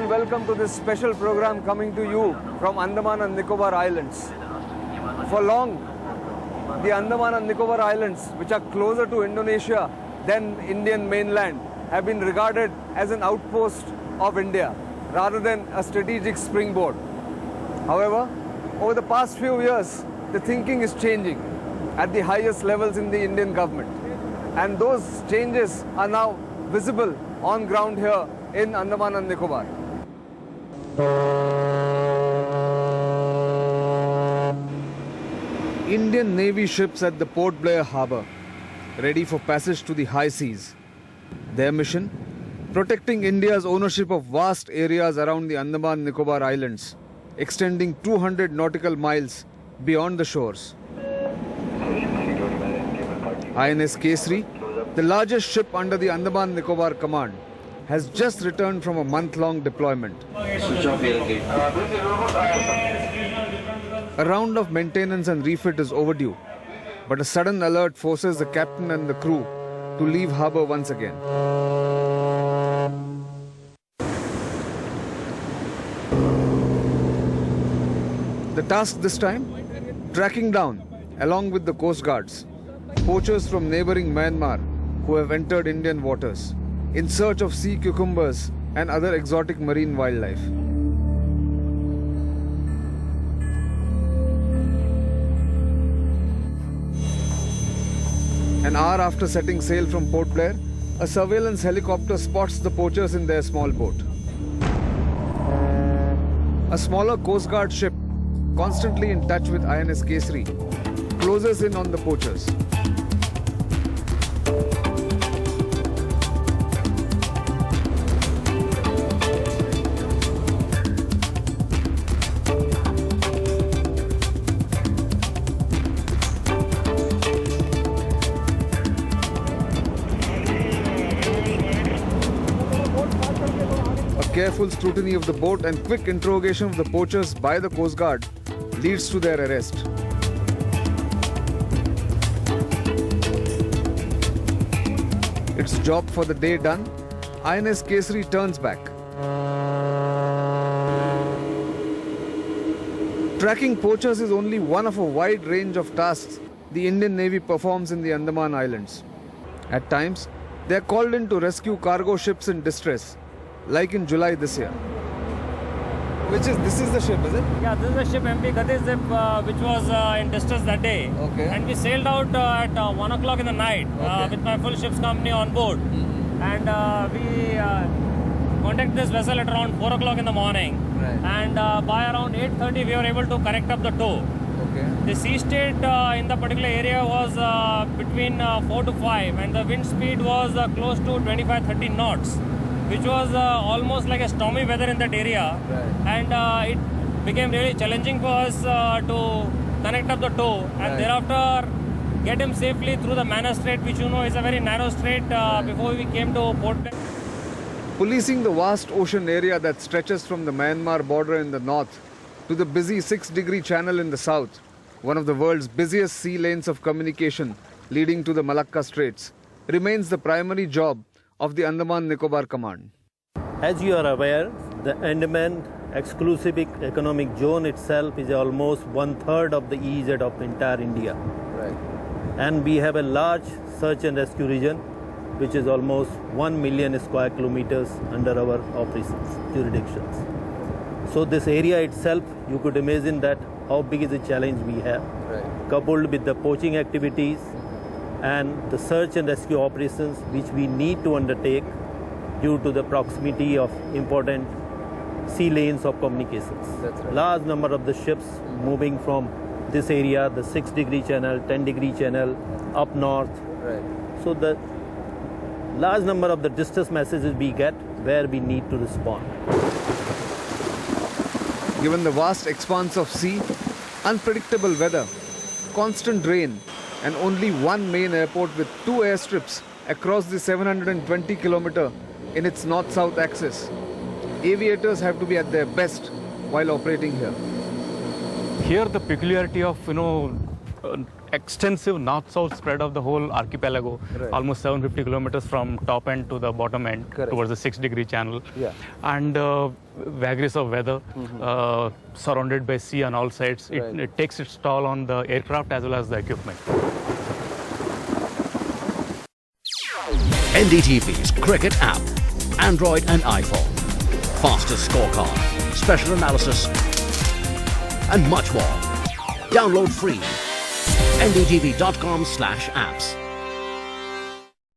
and welcome to this special program coming to you from Andaman and Nicobar Islands. For long, the Andaman and Nicobar Islands, which are closer to Indonesia than Indian mainland, have been regarded as an outpost of India rather than a strategic springboard. However, over the past few years, the thinking is changing at the highest levels in the Indian government. And those changes are now visible on ground here in Andaman and Nicobar. Indian Navy ships at the Port Blair harbour, ready for passage to the high seas. Their mission? Protecting India's ownership of vast areas around the Andaman and Nicobar Islands, extending 200 nautical miles beyond the shores. INS Kesari, the largest ship under the Andaman and Nicobar Command, has just returned from a month-long deployment. A round of maintenance and refit is overdue, but a sudden alert forces the captain and the crew to leave harbour once again. The task this time? Tracking down, along with the coast guards, poachers from neighbouring Myanmar who have entered Indian waters in search of sea cucumbers and other exotic marine wildlife. An hour after setting sail from Port Blair, a surveillance helicopter spots the poachers in their small boat. A smaller Coast Guard ship, constantly in touch with INS Kesari, closes in on the poachers. Careful scrutiny of the boat and quick interrogation of the poachers by the Coast Guard leads to their arrest. Its job for the day done, INS Kesari turns back. Tracking poachers is only one of a wide range of tasks the Indian Navy performs in the Andaman Islands. At times, they are called in to rescue cargo ships in distress, like in July this year. This is the ship, is it? Yeah, this is the ship MP Gati, which was in distress that day. Okay. And we sailed out at 1 o'clock in the night with my full ship's company on board. And we contacted this vessel at around 4 o'clock in the morning. Right. And by around 8:30 we were able to correct up the tow. Okay. The sea state in the particular area was between 4 to 5 and the wind speed was close to 25-30 knots. Which was almost like a stormy weather in that area. Right. And it became really challenging for us to connect up the tow and thereafter get him safely through the Manor Strait, which you know is a very narrow strait before we came to Port Blair. Policing the vast ocean area that stretches from the Myanmar border in the north to the busy 6-degree channel in the south, one of the world's busiest sea lanes of communication leading to the Malacca Straits, remains the primary job of the Andaman Nicobar Command. As you are aware, the Andaman Exclusive Economic Zone itself is almost 1/3 of the EEZ of entire India. Right. And we have a large search and rescue region, which is almost 1 million square kilometers under our operations, jurisdictions. So this area itself, you could imagine that how big is the challenge we have. Right. Coupled with the poaching activities, and the search and rescue operations which we need to undertake due to the proximity of important sea lanes of communications. That's right. Large number of the ships moving from this area, the 6-degree channel, 10-degree channel, up north. Right. So the large number of the distress messages we get where we need to respond. Given the vast expanse of sea, unpredictable weather, constant rain, and only one main airport with 2 airstrips across the 720-kilometer in its north-south axis, aviators have to be at their best while operating here. Here the peculiarity of extensive north-south spread of the whole archipelago, Right. almost 750 kilometers from top end to the bottom end, Correct. towards the 6-degree channel. Yeah. And vagaries of weather, surrounded by sea on all sides. Right. It takes its toll on the aircraft as well as the equipment. NDTV's cricket app, Android and iPhone, fastest scorecard, special analysis, and much more. Download free. ndtv.com/apps.